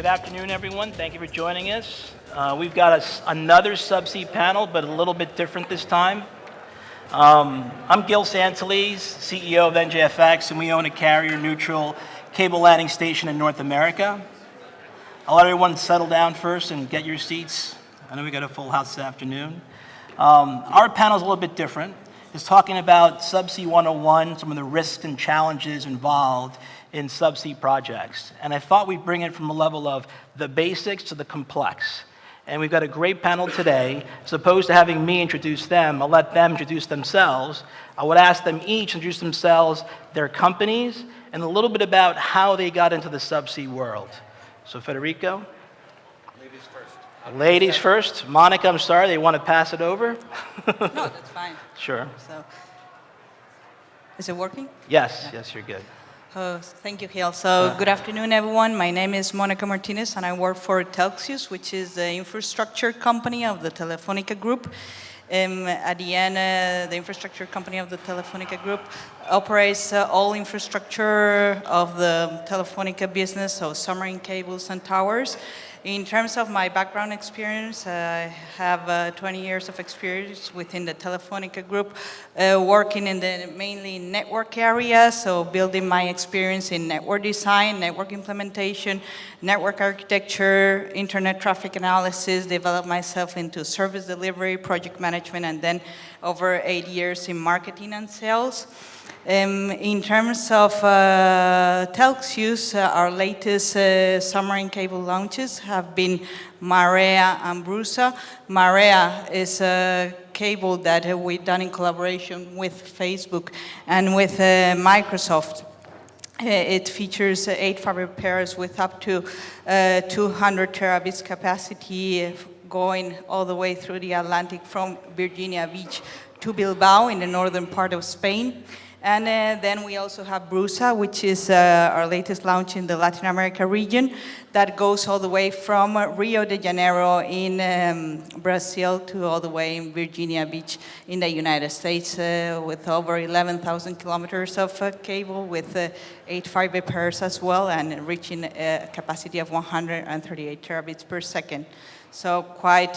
Good afternoon, everyone. Thank you for joining us. We've got another Subsea panel, but a little bit different this time. I'm Gil Santaliz, CEO of NJFX, and we own a carrier-neutral cable landing station in North America. I'll let everyone settle down first and get your seats. I know we got a full house this afternoon. Our panel is a little bit different. It's talking about Subsea 101, some of the risks and challenges involved in subsea projects. And I thought we'd bring it from a level of the basics to the complex. And we've got a great panel today. As opposed to having me introduce them, I'll let them introduce themselves. I would ask them each to introduce themselves, their companies, and a little bit about how they got into the subsea world. So Federico? Ladies first. Ladies first. Mónica, I'm sorry, they want to pass it over? No, that's fine. Sure. So, is it working? Yes, yes, you're good. Thank you, Gil. So, good afternoon, everyone. My name is Mónica Martínez, and I work for TELXIUS, which is the infrastructure company of the Telefónica Group. At the end, the infrastructure company of the Telefónica Group operates all infrastructure of the Telefónica business, so submarine cables and towers. In terms of my background experience, I have 20 years of experience within the Telefónica Group, working in the mainly network area, so building my experience in network design, network implementation, network architecture, internet traffic analysis, developed myself into service delivery, project management, and then over 8 years in marketing and sales. In terms of TELXIUS, our latest submarine cable launches have been Marea and Brusa. Marea is a cable that we've done in collaboration with Facebook and with Microsoft. It features 8 fiber pairs with up to 200 terabits capacity, going all the way through the Atlantic from Virginia Beach to Bilbao in the northern part of Spain. And then we also have Brusa, which is our latest launch in the Latin America region, that goes all the way from Rio de Janeiro in Brazil to all the way in Virginia Beach in the United States, with over 11,000 kilometers of cable with 8 fiber pairs as well, and reaching a capacity of 138 terabits per second. So quite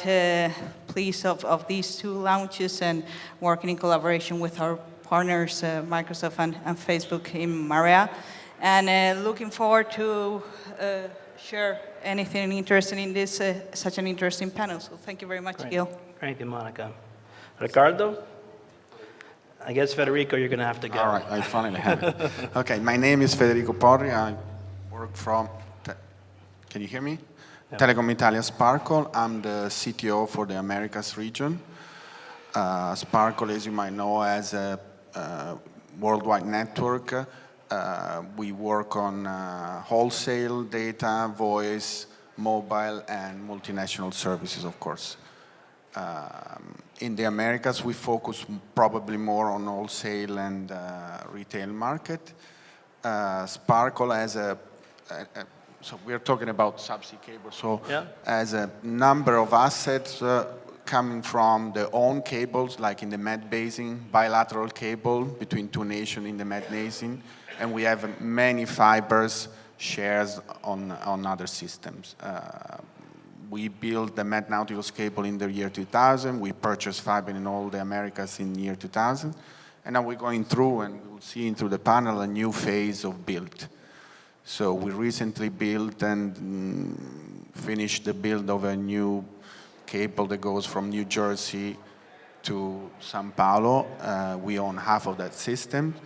pleased of these 2 launches and working in collaboration with our partners, Microsoft and Facebook in Marea. And looking forward to share anything interesting in this, such an interesting panel. So thank you very much, Gil. Thank you, Mónica. Ricardo? I guess, Federico, you're going to have to go. All right, I finally have it. Okay, my name is Federico Porri. I work from, can you hear me? Yeah. Telecom Italia Sparkle. I'm the CTO for the Americas region. Sparkle, as you might know, has a worldwide network. We work on wholesale data, voice, mobile, and multinational services, of course. In the Americas, we focus probably more on wholesale and retail market. Sparkle has so we're talking about subsea cable, so yeah, as a number of assets coming from their own cables, like in the Med Basin, bilateral cable between 2 nations in the Med Basin, and we have many fibers shares on other systems. We built the Med Nautilus cable in the year 2000. We purchased fiber in all the Americas in the year 2000. And now we're going through, and we'll see through the panel, a new phase of build. So we recently built and finished the build of a new cable that goes from New Jersey to São Paulo. We own half of that system,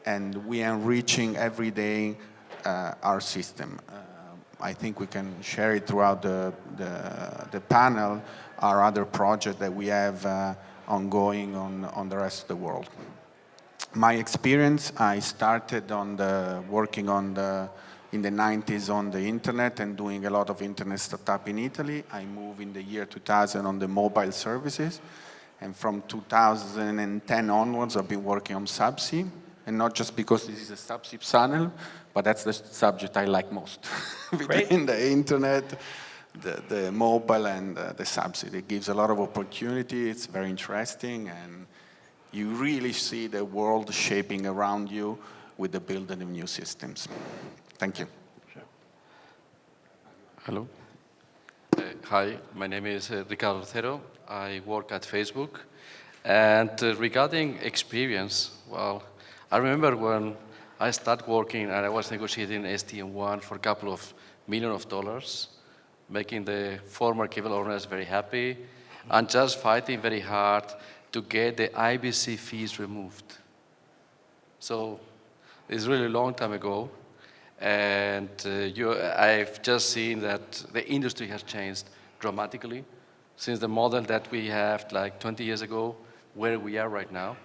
and we are enriching every day our system. I think we can share it throughout the panel, our other project that we have ongoing on the rest of the world. My experience, I started working in the 90s on the internet and doing a lot of internet startup in Italy. I moved in the year 2000 on the mobile services. And from 2010 onwards, I've been working on subsea. And not just because this is a subsea channel, but that's the subject I like most. Between the internet, the mobile, and the subsea. It gives a lot of opportunity. It's very interesting. And you really see the world shaping around you with the building of new systems. Thank you. Sure. Hello. Hi, my name is Ricardo Cero. I work at Facebook. And regarding experience, well, I remember when I started working and I was negotiating STM1 for a couple of $1 million, making the former cable owners very happy and just fighting very hard to get the IBC fees removed. So it's really a long time ago. And I've just seen that the industry has changed dramatically since the model that we have like 20 years ago, where we are right now.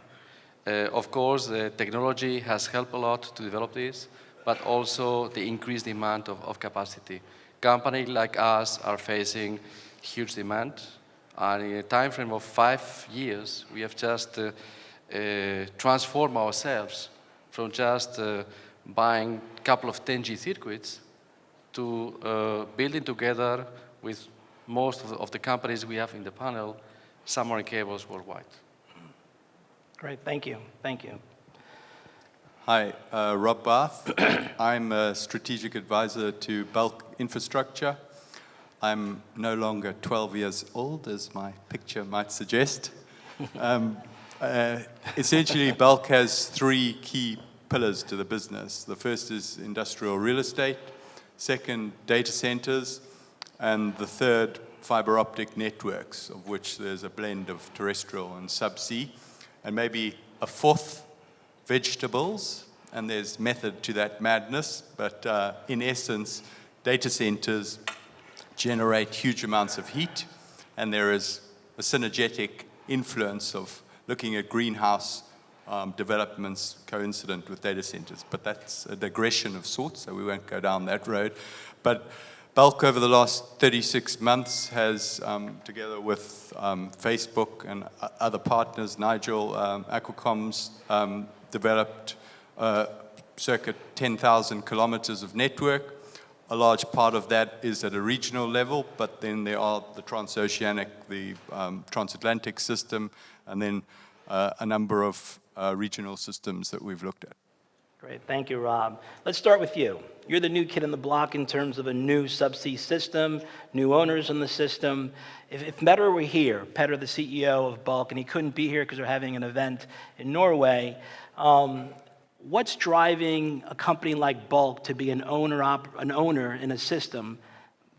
Of course, the technology has helped a lot to develop this, but also the increased demand of capacity. Companies like us are facing huge demand, and in a time frame of 5 years, we have just transformed ourselves from just buying a couple of 10G circuits to building together with most of the companies we have in the panel, submarine cables worldwide. Great, thank you, thank you. Hi, Rob Barth. I'm a strategic advisor to Bulk Infrastructure. I'm no longer 12 years old, as my picture might suggest. Essentially, Bulk has 3 key pillars to the business. The first is industrial real estate, second, data centers, and the third, fiber optic networks, of which there's a blend of terrestrial and subsea, and maybe a fourth, vegetables, and there's method to that madness, but in essence, data centers generate huge amounts of heat, and there is a synergetic influence of looking at greenhouse developments coincident with data centers. But that's a digression of sorts, so we won't go down that road. But Bulk over the last 36 months has, together with Facebook and other partners, Nigel, Aquacom's, developed circa 10,000 kilometers of network. A large part of that is at a regional level, but then there are the transoceanic, the transatlantic system, and then a number of regional systems that we've looked at. Great, thank you, Rob. Let's start with you. You're the new kid in the block in terms of a new subsea system, new owners in the system. If Petter were here, Petter, the CEO of Bulk, and he couldn't be here because they're having an event in Norway, what's driving a company like Bulk to be an owner in a system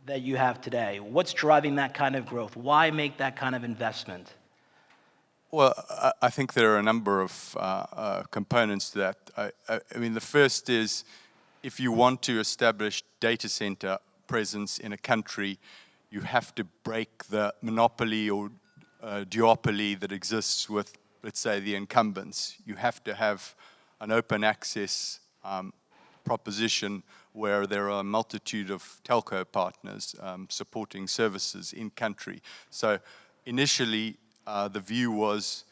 that you have today? What's driving that kind of growth? Why make that kind of investment? Well, I think there are a number of components to that. I mean, the first is, if you want to establish data center presence in a country, you have to break the monopoly or duopoly that exists with, let's say, the incumbents. You have to have an open access proposition where there are a multitude of telco partners supporting services in country. So initially, the view was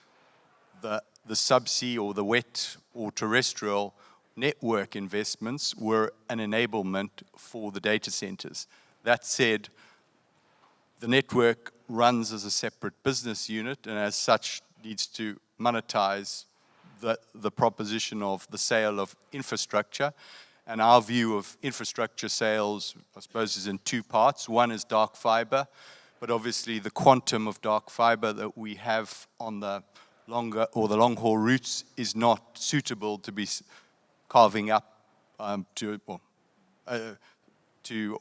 the subsea or the wet or terrestrial network investments were an enablement for the data centers. That said, the network runs as a separate business unit and as such needs to monetize the proposition of the sale of infrastructure. And our view of infrastructure sales, I suppose, is in 2 parts. One is dark fiber, but obviously the quantum of dark fiber that we have on the longer or the long haul routes is not suitable to be carving up to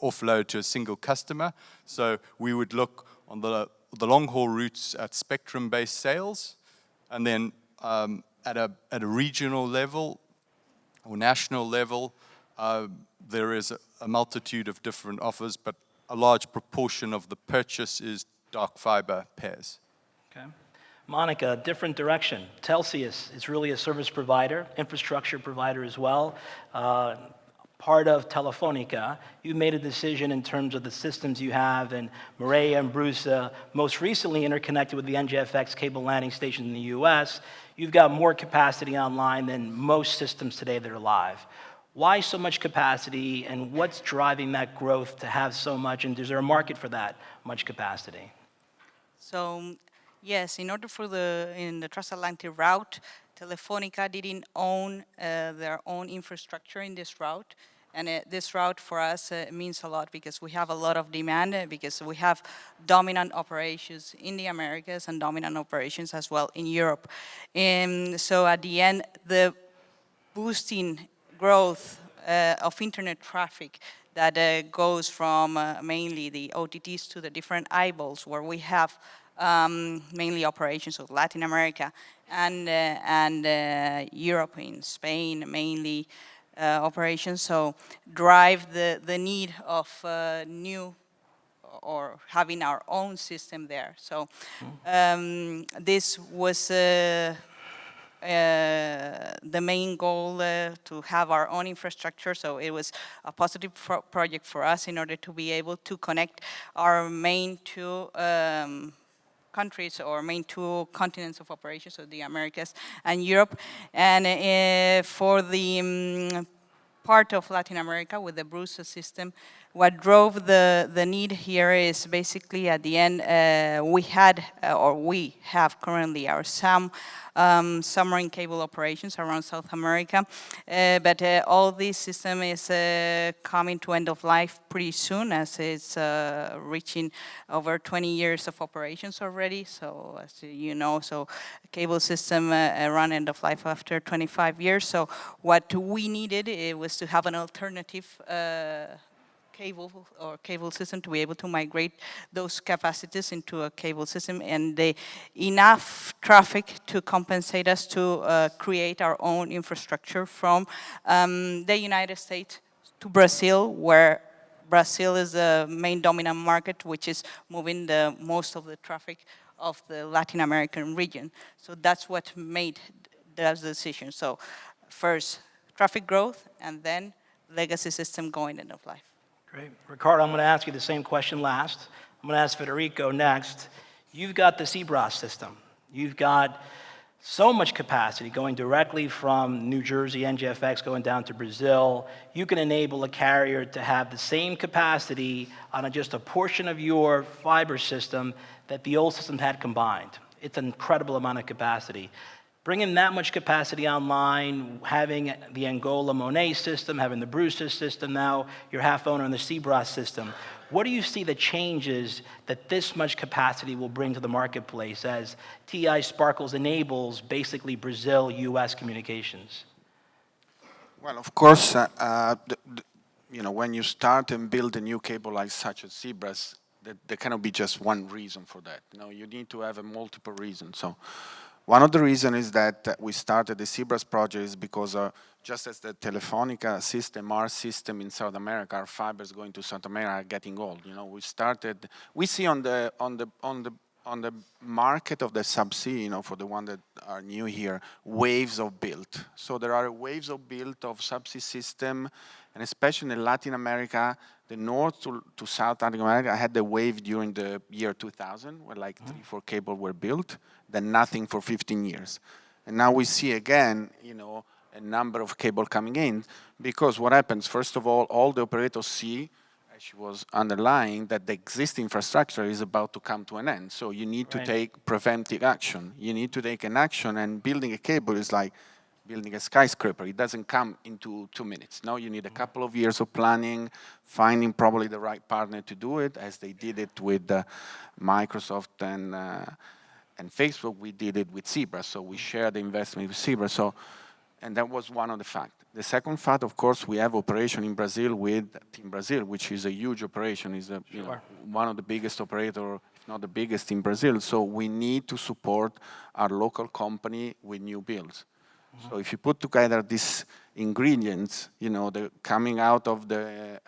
offload to a single customer. So we would look on the long haul routes at spectrum-based sales, and then at a regional level or national level, there is a multitude of different offers, but a large proportion of the purchase is dark fiber pairs. Okay. Mónica, different direction. TELXIUS is really a service provider, infrastructure provider as well. Part of Telefónica, you made a decision in terms of the systems you have, and Mireia and Bruce most recently interconnected with the NJFX cable landing station in the US. You've got more capacity online than most systems today that are live. Why so much capacity, and what's driving that growth to have so much, and is there a market for that much capacity? So, yes, in order for in the transatlantic route, Telefónica didn't own their own infrastructure in this route. And this route for us means a lot because we have a lot of demand, because we have dominant operations in the Americas and dominant operations as well in Europe. And so at the end, the boosting growth of internet traffic that goes from mainly the OTTs to the different eyeballs, where we have mainly operations of Latin America and Europe, in Spain mainly operations, so drive the need of new or having our own system there. So this was the main goal, to have our own infrastructure. So it was a positive project for us in order to be able to connect our main two countries or main two continents of operations, so the Americas and Europe. And for the part of Latin America with the BRUSA system, what drove the need here is basically at the end, we have currently our submarine cable operations around South America, but all this system is coming to end of life pretty soon, as it's reaching over 20 years of operations already. So as you know, so cable system run end of life after 25 years. So what we needed, it was to have an alternative cable system to be able to migrate those capacities into a cable system, and enough traffic to compensate us to create our own infrastructure from the United States to Brazil, where Brazil is the main dominant market, which is moving the most of the traffic of the Latin American region. So that's what made that decision. So first, traffic growth, and then legacy system going end of life. Great. Ricardo, I'm going to ask you the same question last. I'm going to ask Federico next. You've got the CBRAS system. You've got so much capacity going directly from New Jersey, NJFX, going down to Brazil. You can enable a carrier to have the same capacity on just a portion of your fiber system that the old system had combined. It's an incredible amount of capacity. Bringing that much capacity online, having the Angola Monet system, having the BRUSA system now, your half owner in the CBRAS system. What do you see the changes that this much capacity will bring to the marketplace as TI Sparkles enables basically Brazil-US communications? Well, of course, when you start and build a new cable like such as CBRAS, there cannot be just one reason for that. You need to have a multiple reasons. So one of the reasons is that we started the CBRAS project is because just as the Telefonica system, our system in South America, our fibers going to South America are getting old. We see on the market of the Subsea, for the one that are new here, waves of build. So there are waves of build of Subsea system, and especially in Latin America, the north to South Latin America had the wave during the year 2000, where like 3-4 cables were built, then nothing for 15 years. And now we see again, a number of cable coming in, because what happens, first of all the operators see, as she was underlying, that the existing infrastructure is about to come to an end. So you need to take preventive action. You need to take an action, and building a cable is like building a skyscraper. It doesn't come into 2 minutes. Now you need a couple of years of planning, finding probably the right partner to do it, as they did it with Microsoft and Facebook. We did it with CBRAS, so we shared the investment with CBRAS. And that was one of the facts. The second fact, of course, we have operation in Brazil with Team Brazil, which is a huge operation. Is one of the biggest operator, if not the biggest in Brazil. So we need to support our local company with new builds. So if you put together these ingredients, the coming out of the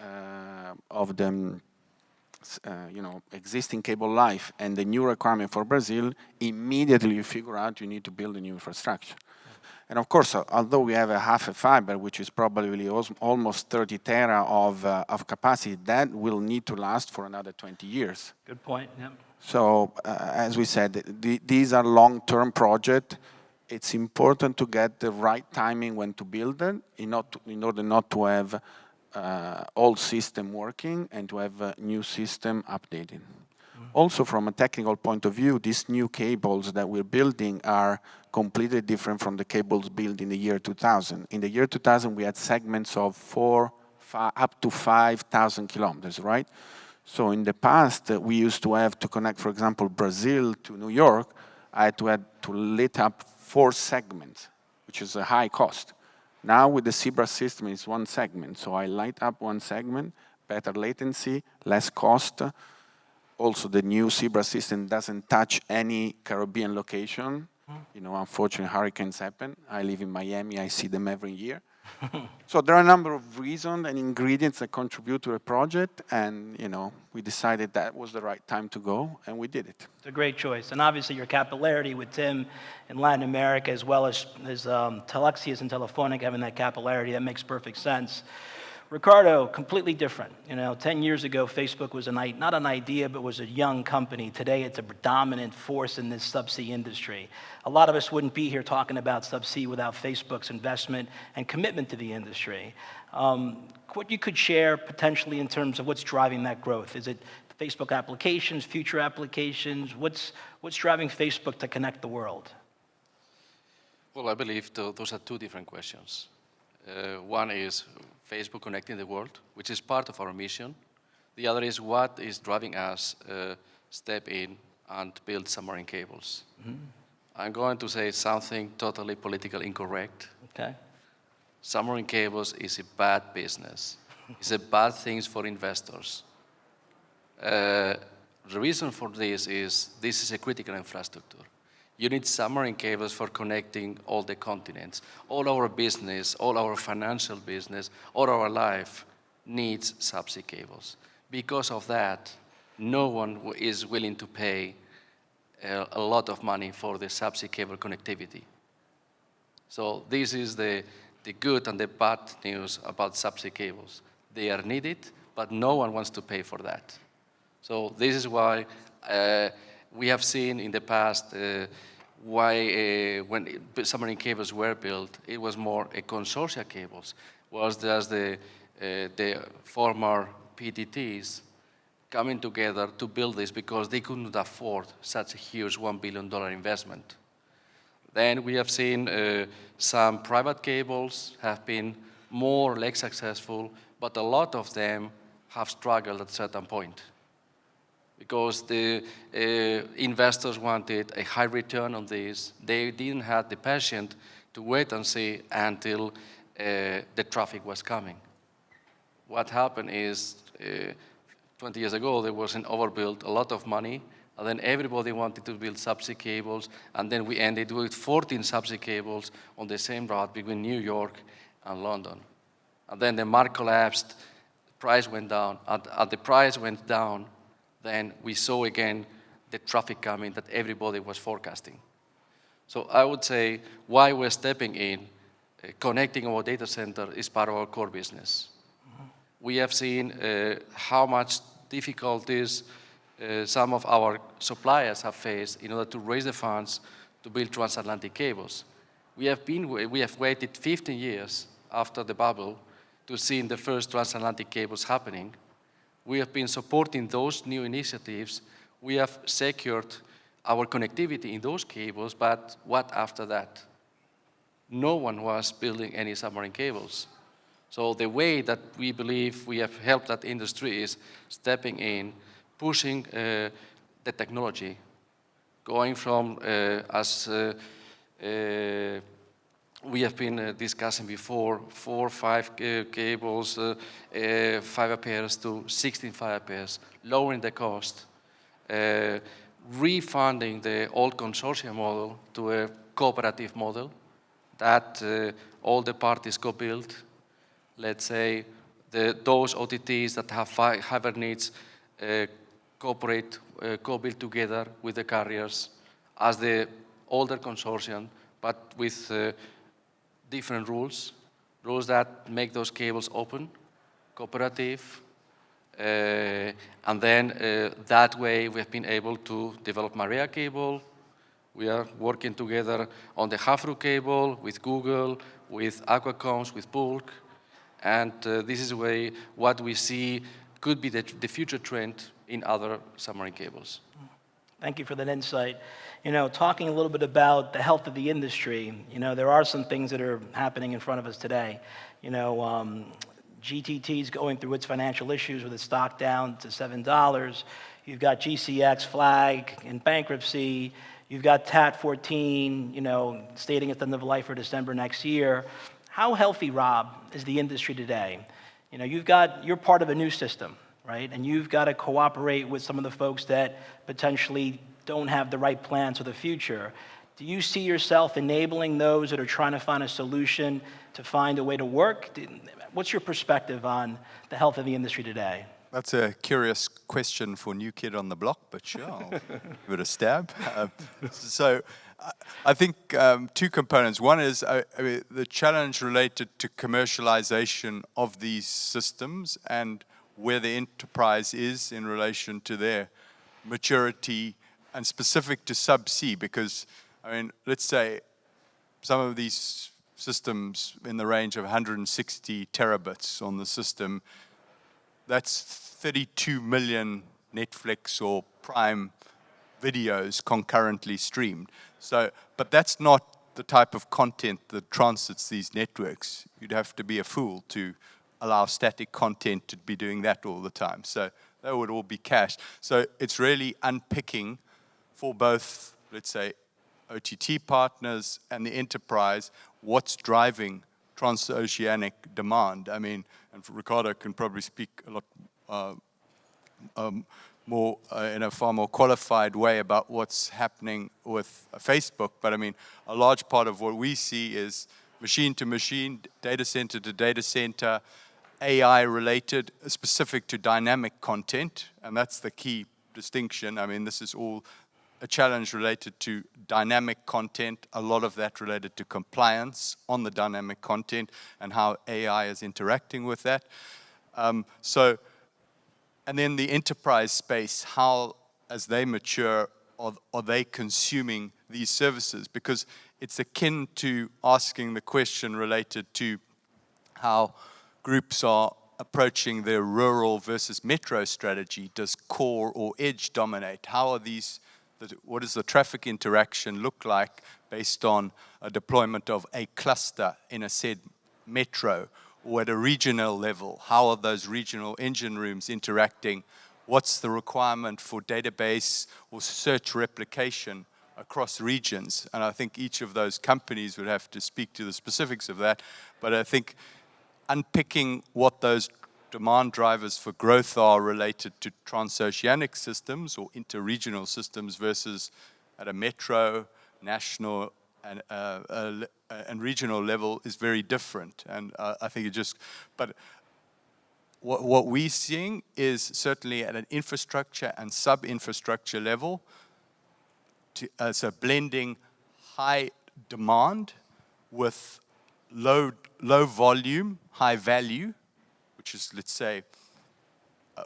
existing cable life and the new requirement for Brazil, immediately you figure out you need to build a new infrastructure. And of course, although we have a half a fiber, which is probably almost 30 tera of capacity, that will need to last for another 20 years. Good point. Yep. So as we said, these are long-term projects. It's important to get the right timing when to build them in order not to have old system working and to have a new system updated. Also, from a technical point of view, these new cables that we're building are completely different from the cables built in the year 2000. In the year 2000, we had segments of 4, up to 5,000 kilometers, right? So in the past, we used to have to connect, for example, Brazil to New York. I had to lit up 4 segments, which is a high cost. Now with the Zebra system, it's 1 segment. So I light up 1 segment, better latency, less cost. Also, the new Zebra system doesn't touch any Caribbean location. You know, unfortunately, hurricanes happen. I live in Miami. I see them every year. So there are a number of reasons and ingredients that contribute to the project, and you know, we decided that was the right time to go, and we did it. It's a great choice, and obviously your capillarity with Tim in Latin America, as well as TELXIUS and Telefonica having that capillarity, that makes perfect sense. Ricardo, completely different. You know, 10 years ago, Facebook was not an idea, but was a young company. Today, it's a predominant force in this subsea industry. A lot of us wouldn't be here talking about subsea without Facebook's investment and commitment to the industry. What you could share potentially in terms of what's driving that growth? Is it Facebook applications, future applications? What's driving Facebook to connect the world? Well, I believe those are 2 different questions. One is Facebook connecting the world, which is part of our mission. The other is what is driving us step in and build submarine cables. Mm-hmm. I'm going to say something totally politically incorrect. Okay. Submarine cables is a bad business. It's a bad thing for investors. The reason for this is a critical infrastructure. You need submarine cables for connecting all the continents. All our business, all our financial business, all our life needs subsea cables. Because of that, no one is willing to pay a lot of money for the subsea cable connectivity. So this is the good and the bad news about subsea cables. They are needed, but no one wants to pay for that. So this is why we have seen in the past why when submarine cables were built, it was more a consortia cables, was just the former PTTs coming together to build this because they couldn't afford such a huge $1 billion investment. Then we have seen some private cables have been more or less successful, but a lot of them have struggled at a certain point because the investors wanted a high return on this. They didn't have the patience to wait and see until the traffic was coming. What happened is 20 years ago, there was an overbuild, a lot of money, and then everybody wanted to build subsea cables, and then we ended with 14 subsea cables on the same route between New York and London. And then the market collapsed, price went down. As the price went down, then we saw again the traffic coming that everybody was forecasting. So I would say why we're stepping in, connecting our data center is part of our core business. We have seen how much difficulties some of our suppliers have faced in order to raise the funds to build transatlantic cables. We have waited 15 years after the bubble to see the first transatlantic cables happening. We have been supporting those new initiatives. We have secured our connectivity in those cables, but what after that? No one was building any submarine cables. So the way that we believe we have helped that industry is stepping in, pushing the technology, going from, as we have been discussing before, 4 or 5 cables, 5 pairs to 16 5 pairs, lowering the cost, refunding the old consortium model to a cooperative model that all the parties co-build. Let's say those OTTs that have higher needs cooperate, co-build together with the carriers as the older consortium, but with different rules that make those cables open, cooperative, and then that way we have been able to develop Maria cable. We are working together on the Hafru cable with Google, with Aquacoms, with Bulk. And this is what we see could be the future trend in other submarine cables. Thank you for that insight. You know, talking a little bit about the health of the industry, you know, there are some things that are happening in front of us today. You know, GTT is going through its financial issues with its stock down to $7. You've got GCX flag in bankruptcy. You've got TAT 14, stating it's end of life for December next year. How healthy, Rob, is the industry today? You're part of a new system, right? And you've got to cooperate with some of the folks that potentially don't have the right plans for the future. Do you see yourself enabling those that are trying to find a solution to find a way to work? What's your perspective on the health of the industry today? That's a curious question for new kid on the block, but sure, I'll give it a stab. I think two components. One is the challenge related to commercialization of these systems and where the enterprise is in relation to their maturity and specific to Subsea, because, let's say some of these systems in the range of 160 terabits on the system, that's 32 million Netflix or Prime videos concurrently streamed. But that's not the type of content that transits these networks. You'd have to be a fool to allow static content to be doing that all the time. So that would all be cached. So it's really unpicking for both, let's say, OTT partners and the enterprise, what's driving transoceanic demand. And Ricardo can probably speak a lot more in a far more qualified way about what's happening with Facebook. But a large part of what we see is machine to machine, data center to data center, AI related, specific to dynamic content, and that's the key distinction. This is all a challenge related to dynamic content, a lot of that related to compliance on the dynamic content and how AI is interacting with that. And then the enterprise space, how, as they mature, are they consuming these services? Because it's akin to asking the question related to how groups are approaching their rural versus metro strategy. Does core or edge dominate? What does the traffic interaction look like based on a deployment of a cluster in a said metro? Or at a regional level, how are those regional engine rooms interacting? What's the requirement for database or search replication across regions? And I think each of those companies would have to speak to the specifics of that. But I think unpicking what those demand drivers for growth are related to transoceanic systems or interregional systems versus at a metro, national, and regional level is very different. And I think but what we're seeing is certainly at an infrastructure and sub-infrastructure level, so blending high demand with low volume, high value, which is, let's say,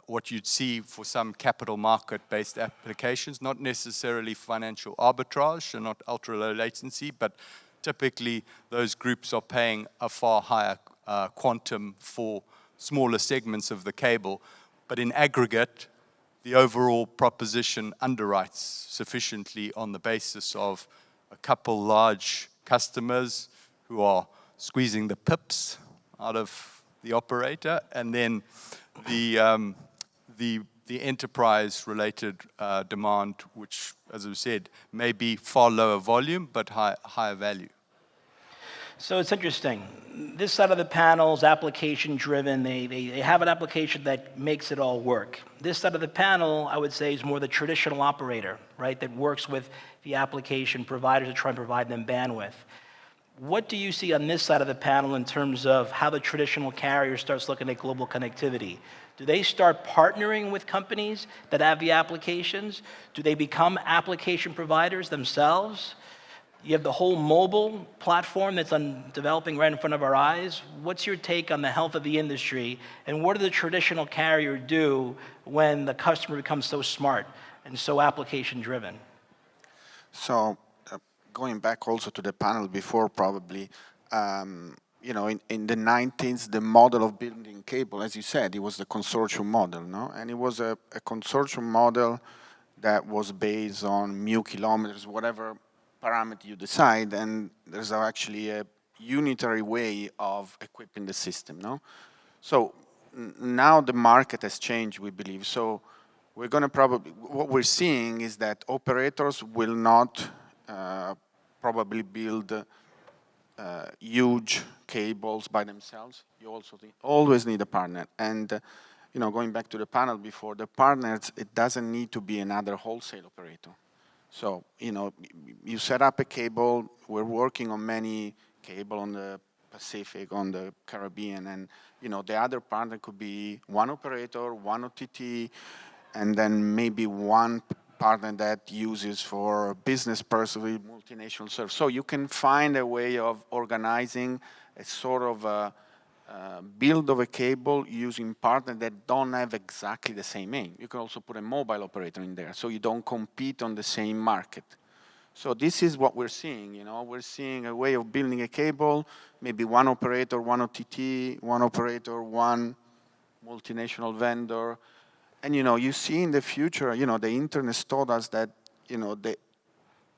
what you'd see for some capital market-based applications, not necessarily financial arbitrage and not ultra-low latency, but typically those groups are paying a far higher quantum for smaller segments of the cable. But in aggregate, the overall proposition underwrites sufficiently on the basis of a couple large customers who are squeezing the pips out of the operator, and then the enterprise-related demand, which, as I said, may be far lower volume, but higher value. So it's interesting. This side of the panel is application-driven. They have an application that makes it all work. This side of the panel, I would say, is more the traditional operator, right, that works with the application providers to try and provide them bandwidth. What do you see on this side of the panel in terms of how the traditional carrier starts looking at global connectivity? Do they start partnering with companies that have the applications? Do they become application providers themselves? You have the whole mobile platform that's developing right in front of our eyes. What's your take on the health of the industry, and what do the traditional carrier do when the customer becomes so smart and so application-driven? So, going back also to the panel before, probably, in the 90s, the model of building cable, as you said, it was the consortium model, no? And it was a consortium model that was based on mu kilometers, whatever parameter you decide, and there's actually a unitary way of equipping the system, no? So now the market has changed, we believe. So we're going to probably, what we're seeing is that operators will not probably build huge cables by themselves. You also always need a partner. And going back to the panel before, the partners, it doesn't need to be another wholesale operator. So, you set up a cable. We're working on many cable on the Pacific, on the Caribbean, and the other partner could be one operator, one OTT, and then maybe one partner that uses for business purposes, multinational service. So you can find a way of organizing a sort of build of a cable using partners that don't have exactly the same aim. You can also put a mobile operator in there, so you don't compete on the same market. So this is what we're seeing, We're seeing a way of building a cable, maybe one operator, one OTT, one operator, one multinational vendor. And, you see in the future, the internet taught us that, the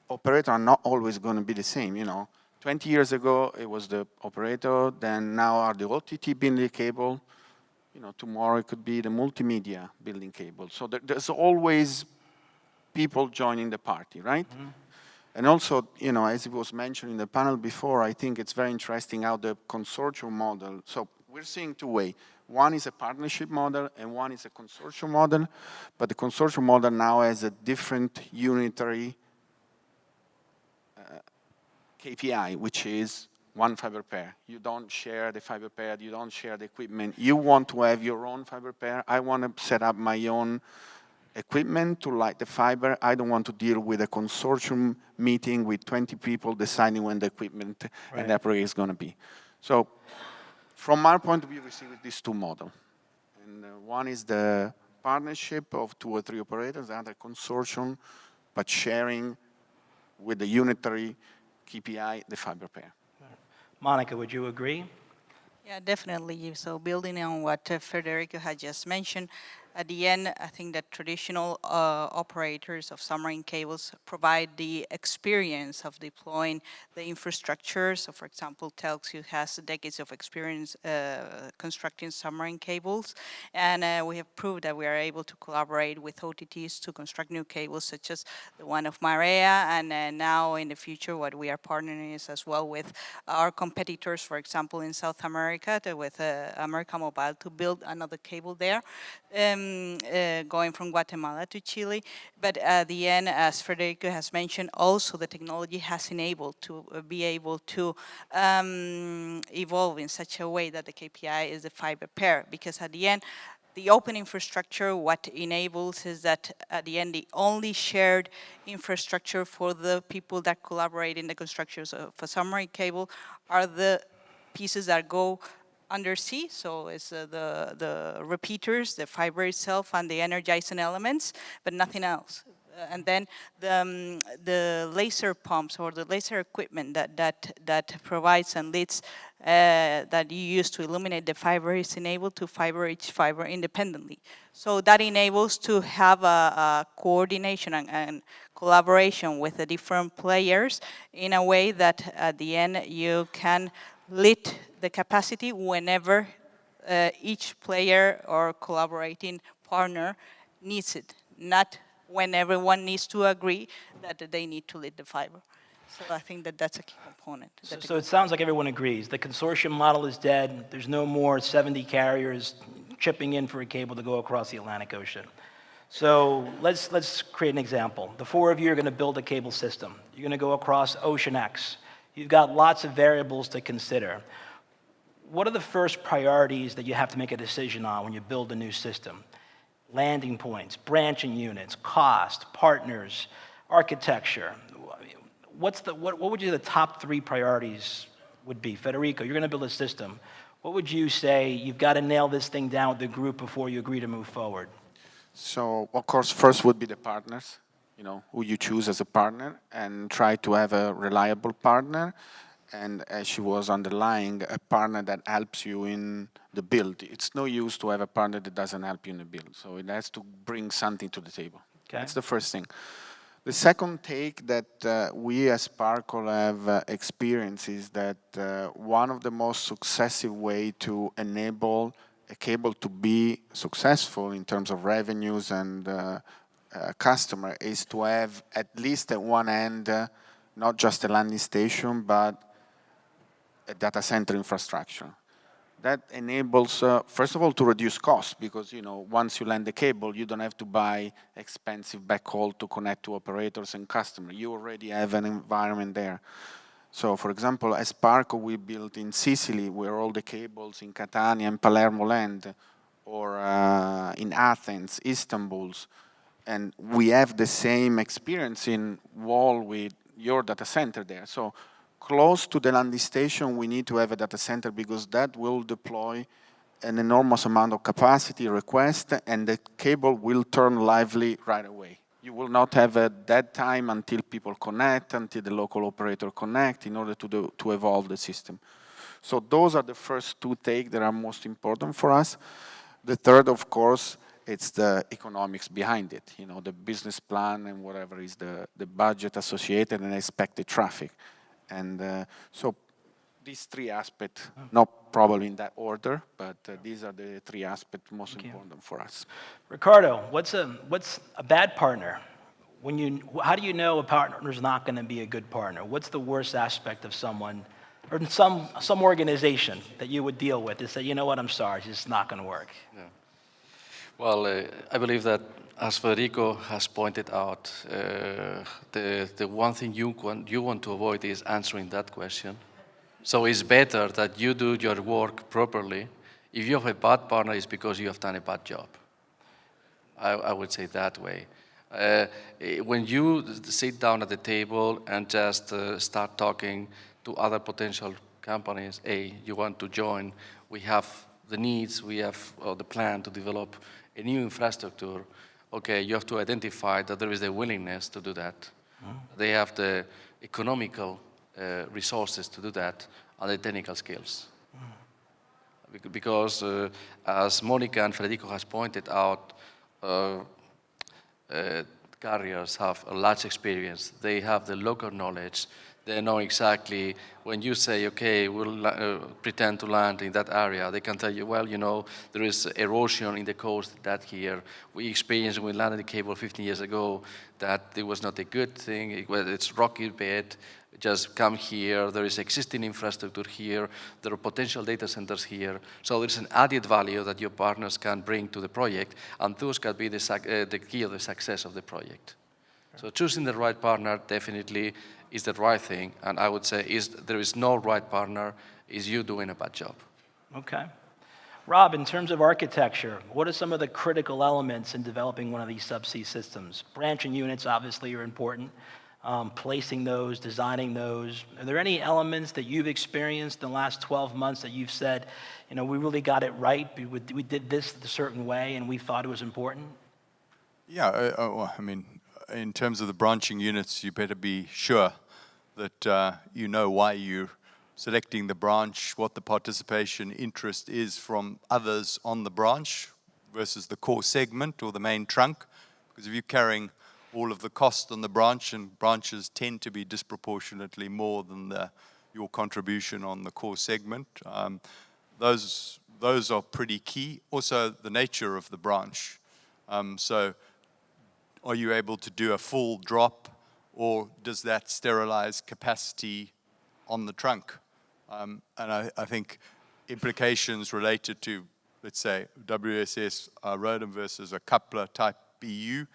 operators are not always going to be the same, 20 years ago, it was the operator, then now are the OTT building cable. Tomorrow it could be the multimedia building cable. So there's always people joining the party, right? Mm-hmm. And also, as it was mentioned in the panel before, I think it's very interesting how the consortium model, so we're seeing two ways. One is a partnership model and one is a consortium model, but the consortium model now has a different unitary KPI, which is one fiber pair. You don't share the fiber pair, you don't share the equipment. You want to have your own fiber pair. I want to set up my own equipment to light the fiber. I don't want to deal with a consortium meeting with 20 people deciding when the equipment and the upgrade is going to be. So from our point of view, we see these two models. And one is the partnership of 2 or 3 operators, the other consortium, but sharing with the unitary KPI, the fiber pair. Monica, would you agree? Yeah, definitely. So building on what Federico had just mentioned, at the end, I think that traditional operators of submarine cables provide the experience of deploying the infrastructure. So, for example, TELXIUS has decades of experience constructing submarine cables, and we have proved that we are able to collaborate with OTTs to construct new cables, such as the one of Marea, and now in the future, what we are partnering is as well with our competitors, for example, in South America, with America Mobile, to build another cable there. Going from Guatemala to Chile, but at the end, as Federico has mentioned, also the technology has enabled to be able to evolve in such a way that the KPI is the fiber pair, because at the end, the open infrastructure, what enables is that at the end, the only shared infrastructure for the people that collaborate in the construction of a submarine cable are the pieces that go undersea, so it's the repeaters, the fiber itself, and the energizing elements, but nothing else. And then the laser pumps or the laser equipment that provides and leads that you use to illuminate the fiber is enabled to fiber each fiber independently. So that enables to have a coordination and collaboration with the different players in a way that at the end you can lead the capacity whenever each player or collaborating partner needs it, not when everyone needs to agree that they need to lead the fiber. So I think that that's a key component. So it sounds like everyone agrees. The consortium model is dead. There's no more 70 carriers chipping in for a cable to go across the Atlantic Ocean. So let's create an example. The 4 of you are going to build a cable system. You're going to go across Ocean X. You've got lots of variables to consider. What are the first priorities that you have to make a decision on when you build a new system? Landing points, branching units, cost, partners, architecture. What would you say the top 3 priorities would be? Federico, you're going to build a system. What would you say you've got to nail this thing down with the group before you agree to move forward? So, of course, first would be the partners, who you choose as a partner, and try to have a reliable partner. And as she was underlying, a partner that helps you in the build. It's no use to have a partner that doesn't help you in the build. So it has to bring something to the table. Okay. That's the first thing. The second take that we as Sparkle have experienced is that one of the most successive way to enable a cable to be successful in terms of revenues and customer is to have at least at one end, not just a landing station, but a data center infrastructure. That enables, first of all, to reduce costs, because once you land the cable, you don't have to buy expensive backhaul to connect to operators and customers. You already have an environment there. So, for example, as Sparco, we built in Sicily, where all the cables in Catania and Palermo land, or in Athens, Istanbul, and we have the same experience in wall with your data center there. So, close to the landing station, we need to have a data center because that will deploy an enormous amount of capacity request, and the cable will turn lively right away. You will not have a dead time until people connect, until the local operator connect, in order to evolve the system. So those are the first two takes that are most important for us. The third, of course, it's the economics behind it, the business plan and whatever is the budget associated and expected traffic. And so these three aspects, not probably in that order, but these are the three aspects most important for us. Ricardo, what's a bad partner? How do you know a partner is not going to be a good partner? What's the worst aspect of someone or some organization that you would deal with and say, you know what, I'm sorry, it's just not going to work? Yeah. Well, I believe that, as Federico has pointed out, the one thing you want to avoid is answering that question. So it's better that you do your work properly. If you have a bad partner, it's because you have done a bad job. I would say that way. When you sit down at the table and just start talking to other potential companies, hey, you want to join, we have the needs, we have the plan to develop a new infrastructure. Okay, you have to identify that there is a willingness to do that. They have the economical resources to do that and the technical skills. Because as Mónica and Federico has pointed out, carriers have a large experience. They have the local knowledge. They know exactly when you say, okay, we'll pretend to land in that area, they can tell you, well, there is erosion in the coast that here. We experienced when we landed the cable 15 years ago that it was not a good thing. It's rocky bed. Just come here. There is existing infrastructure here. There are potential data centers here. So there's an added value that your partners can bring to the project, and those can be the key of the success of the project. So choosing the right partner definitely is the right thing, and I would say there is no right partner, is you doing a bad job. Okay. Rob, in terms of architecture, what are some of the critical elements in developing one of these subsea systems? Branching units obviously are important. Placing those, designing those. Are there any elements that you've experienced in the last 12 months that you've said, we really got it right, we did this a certain way and we thought it was important? Yeah, in terms of the branching units, you better be sure that you know why you're selecting the branch, what the participation interest is from others on the branch versus the core segment or the main trunk. Because if you're carrying all of the cost on the branch, and branches tend to be disproportionately more than your contribution on the core segment, those are pretty key. Also, the nature of the branch. So are you able to do a full drop, or does that sterilize capacity on the trunk? And I think implications related to, let's say, WSS ROADM versus a coupler type BU,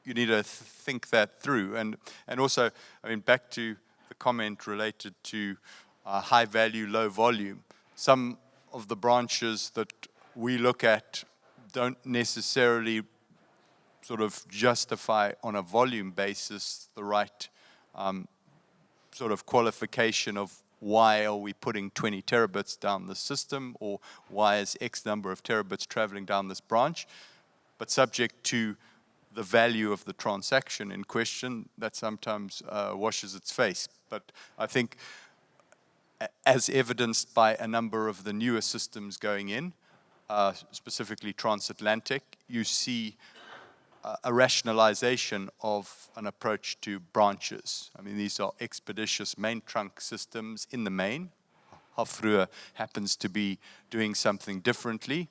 you need to think that through. And also, back to the comment related to high value, low volume. Some of the branches that we look at don't necessarily sort of justify on a volume basis the right sort of qualification of why are we putting 20 terabits down the system, or why is X number of terabits traveling down this branch, but subject to the value of the transaction in question, that sometimes washes its face. But I think, as evidenced by a number of the newer systems going in, specifically transatlantic, you see a rationalization of an approach to branches. These are expeditious main trunk systems in the main, Hofruhr happens to be doing something differently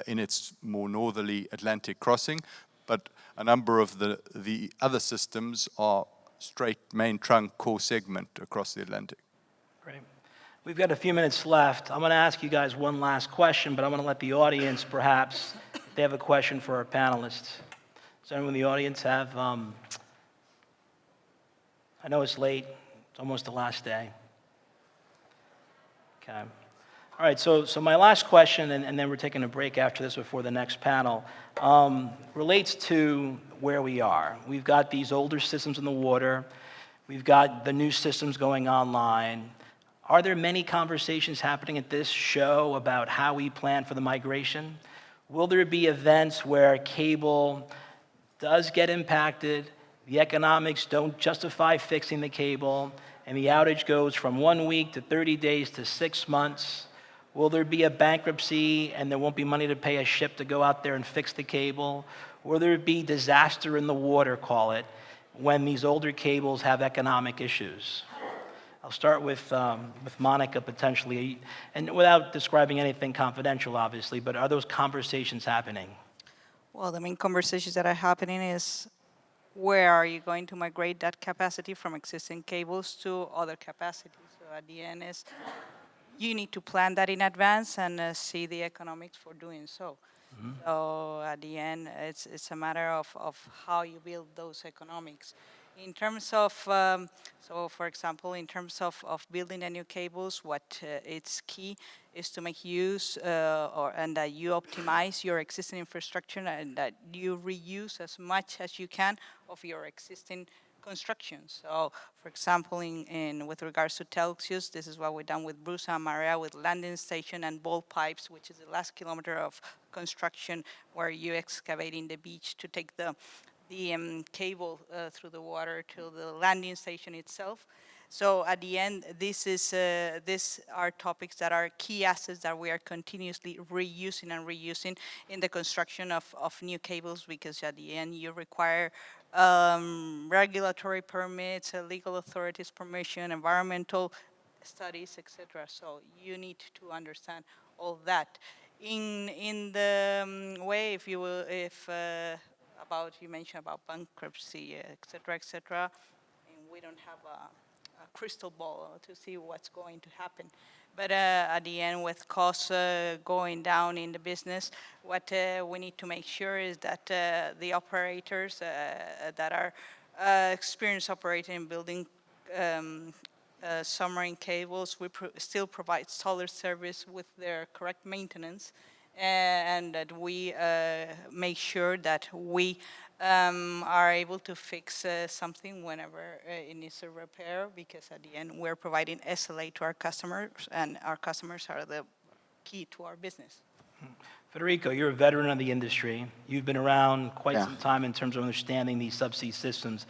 in its more northerly Atlantic crossing, but a number of the other systems are straight main trunk core segment across the Atlantic. Great. We've got a few minutes left. I'm going to ask you guys one last question, but I'm going to let the audience, perhaps, if they have a question for our panelists. Does anyone in the audience have, I know it's late, it's almost the last day. Okay. All right, so my last question, and then we're taking a break after this before the next panel, relates to where we are. We've got these older systems in the water. We've got the new systems going online. Are there many conversations happening at this show about how we plan for the migration? Will there be events where cable does get impacted, the economics don't justify fixing the cable, and the outage goes from 1 week to 30 days to 6 months? Will there be a bankruptcy and there won't be money to pay a ship to go out there and fix the cable? Will there be disaster in the water, call it, when these older cables have economic issues? I'll start with Mónica potentially, and without describing anything confidential, obviously, but are those conversations happening? Well, the main conversations that are happening is where are you going to migrate that capacity from existing cables to other capacities? So at the end is you need to plan that in advance and see the economics for doing so. Mm-hmm. So at the end, it's a matter of how you build those economics. In terms of, so for example, in terms of building the new cables, what it's key is to make use and that you optimize your existing infrastructure and that you reuse as much as you can of your existing construction. So, for example, with regards to TELXIUS, this is what we've done with Brusa and Marea, with landing station and ball pipes, which is the last kilometer of construction where you excavate in the beach to take the cable through the water to the landing station itself. So at the end, these are topics that are key assets that we are continuously reusing in the construction of new cables, because at the end you require regulatory permits, legal authorities permission, environmental studies, etc. So you need to understand all that. In the way, if you will, you mentioned about bankruptcy, et cetera, and we don't have a crystal ball to see what's going to happen. But at the end, with costs going down in the business, what we need to make sure is that the operators that are experienced operating and building submarine cables, we still provide solid service with their correct maintenance, and that we make sure that we are able to fix something whenever it needs a repair, because at the end we're providing SLA to our customers, and our customers are the key to our business. Federico, you're a veteran of the industry. You've been around quite some time in terms of understanding these subsea systems.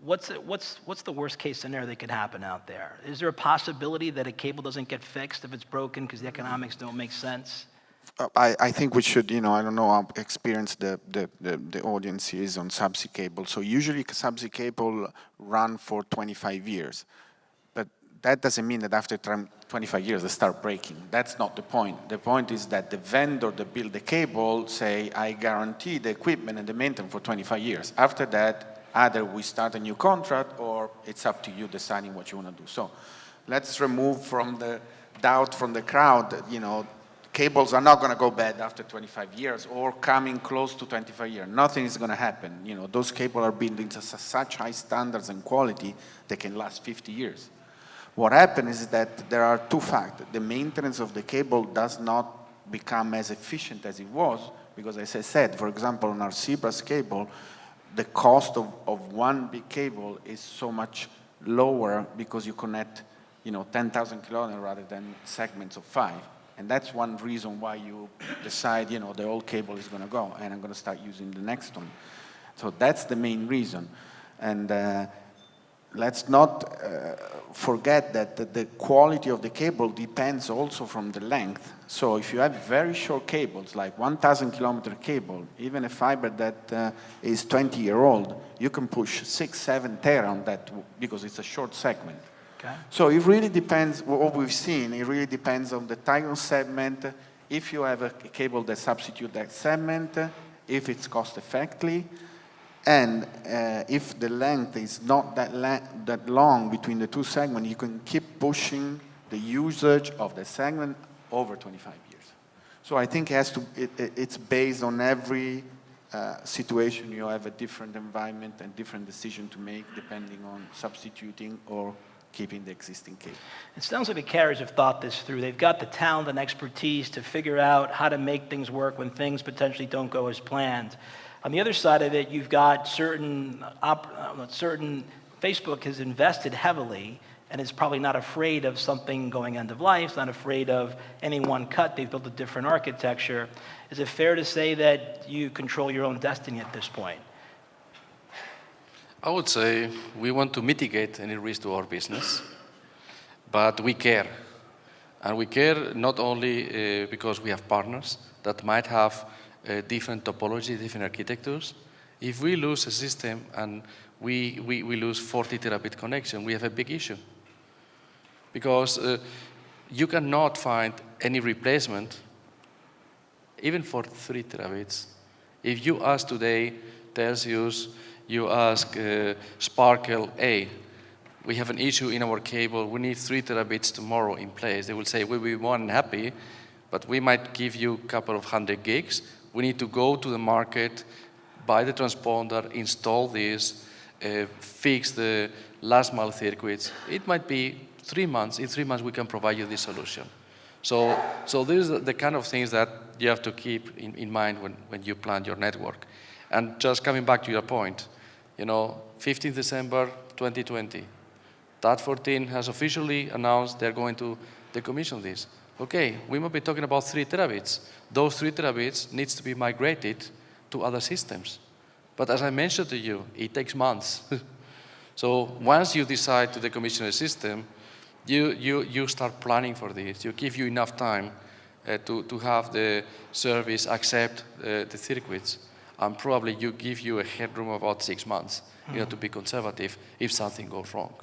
What's the worst case scenario that could happen out there? Is there a possibility that a cable doesn't get fixed if it's broken because the economics don't make sense? I think we should, I don't know how experienced the audience is on subsea cable. So usually subsea cable run for 25 years. But that doesn't mean that after 25 years they start breaking. That's not the point. The point is that the vendor that build the cable say, I guarantee the equipment and the maintenance for 25 years. After that, either we start a new contract or it's up to you deciding what you want to do. So let's remove from the doubt from the crowd that, cables are not going to go bad after 25 years or coming close to 25 years. Nothing is going to happen. Those cables are built into such high standards and quality they can last 50 years. What happens is that there are two factors. The maintenance of the cable does not become as efficient as it was because, as I said, for example, on our Seabrass cable, the cost of one big cable is so much lower because you connect, 10,000 kilometers rather than segments of 5. And that's one reason why you decide, the old cable is going to go, and I'm going to start using the next one. So that's the main reason. And let's not forget that the quality of the cable depends also from the length. So if you have very short cables, like 1,000 kilometer cable, even a fiber that is 20-year-old, you can push 6, 7 tera on that because it's a short segment. Okay. So it really depends, what we've seen, it really depends on the type of segment, if you have a cable that substitutes that segment, if it's cost effective, and if the length is not that long between the two segments, you can keep pushing the usage of the segment over 25 years. So I think it's based on every situation. You have a different environment and different decision to make depending on substituting or keeping the existing cable. It sounds like the carriers have thought this through. They've got the talent and expertise to figure out how to make things work when things potentially don't go as planned. On the other side of it, you've got certain Facebook has invested heavily and is probably not afraid of something going end of life, not afraid of any one cut. They've built a different architecture. Is it fair to say that you control your own destiny at this point? I would say we want to mitigate any risk to our business, but we care. And we care not only because we have partners that might have different topology, different architectures. If we lose a system and we lose 40 terabit connection, we have a big issue. Because you cannot find any replacement, even for 3 terabits. If you ask today, TELXIUS, you ask Sparkle, hey, we have an issue in our cable, we need 3 terabits tomorrow in place. They will say, we'll be more than happy, but we might give you a couple of 100 gigs. We need to go to the market, buy the transponder, install this, fix the last mile circuits. It might be 3 months. In 3 months, we can provide you this solution. So these are the kind of things that you have to keep in mind when you plan your network. And just coming back to your point, 15th December 2020, TAT14 has officially announced they're going to decommission this. Okay, we might be talking about 3 terabits. Those 3 terabits needs to be migrated to other systems. But as I mentioned to you, it takes months. So once you decide to decommission a system, you start planning for this. You give you enough time to have the service accept the circuits. And probably you give you a headroom of about 6 months. You have to be conservative if something goes wrong.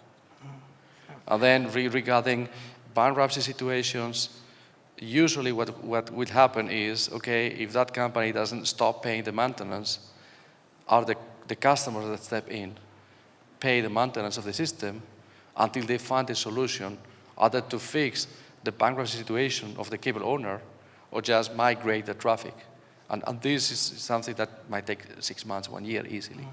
And then regarding bankruptcy situations, usually what will happen is, okay, if that company doesn't stop paying the maintenance, are the customers that step in pay the maintenance of the system until they find a solution either to fix the bankruptcy situation of the cable owner or just migrate the traffic. And this is something that might take 6 months, 1 year easily.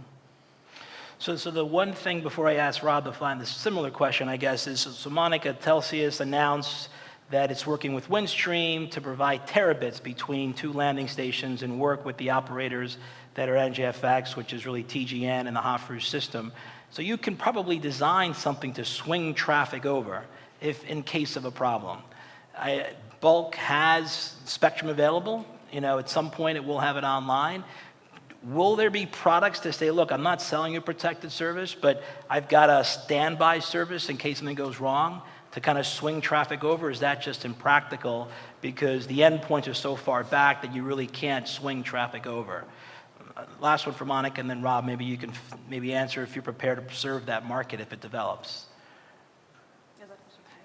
So the one thing before I ask Rob to find the similar question, I guess, is so Mónica, TELXIUS announced that it's working with Windstream to provide terabits between 2 landing stations and work with the operators that are NJFX, which is really TGN and the Hofruch system. So you can probably design something to swing traffic over if in case of a problem. Bulk has spectrum available. At some point it will have it online. Will there be products to say, look, I'm not selling you a protected service, but I've got a standby service in case something goes wrong to kind of swing traffic over? Is that just impractical because the endpoints are so far back that you really can't swing traffic over? Last one for Mónica, and then Rob, maybe you can answer if you're prepared to serve that market if it develops.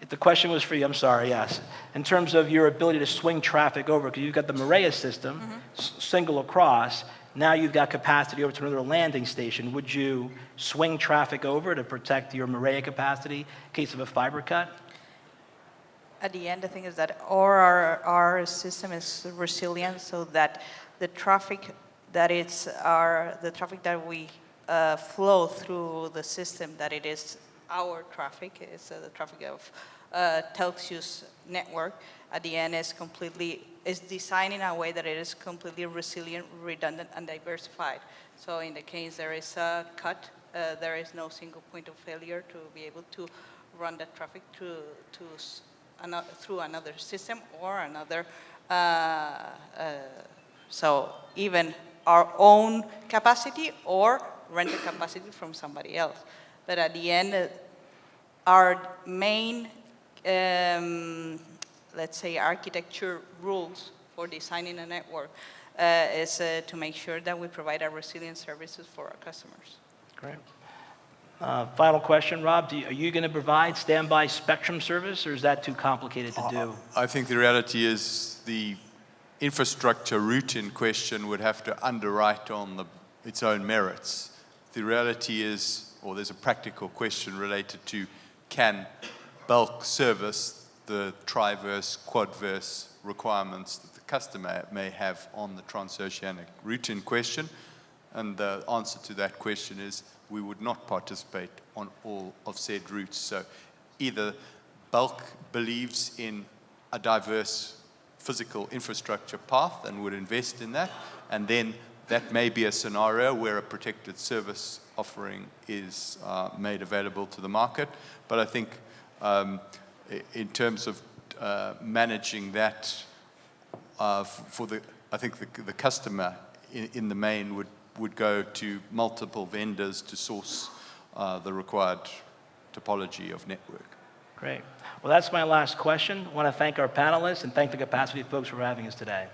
If the question was for you, I'm sorry, yes. In terms of your ability to swing traffic over, because you've got the Maria system, single across, now you've got capacity over to another landing station. Would you swing traffic over to protect your Maria capacity in case of a fiber cut? At the end, the thing is that our system is resilient so that the traffic that we flow through the system, that it is our traffic, it's the traffic of TELXIUS network, at the end is designed in a way that it is completely resilient, redundant, and diversified. So in the case there is a cut, there is no single point of failure to be able to run that traffic through another system or another. So even our own capacity or rent the capacity from somebody else. But at the end, our main, let's say, architecture rules for designing a network is to make sure that we provide our resilient services for our customers. Great. Final question, Rob. Are you going to provide standby spectrum service, or is that too complicated to do? I think the reality is the infrastructure route in question would have to underwrite on its own merits. The reality is, or there's a practical question related to, can bulk service the triverse, quadverse requirements that the customer may have on the transoceanic route in question? And the answer to that question is we would not participate on all of said routes. So either bulk believes in a diverse physical infrastructure path and would invest in that, and then that may be a scenario where a protected service offering is made available to the market. But I think in terms of managing that I think the customer in the main would go to multiple vendors to source the required topology of network. Great. Well, that's my last question. I want to thank our panelists and thank the Capacity folks for having us today.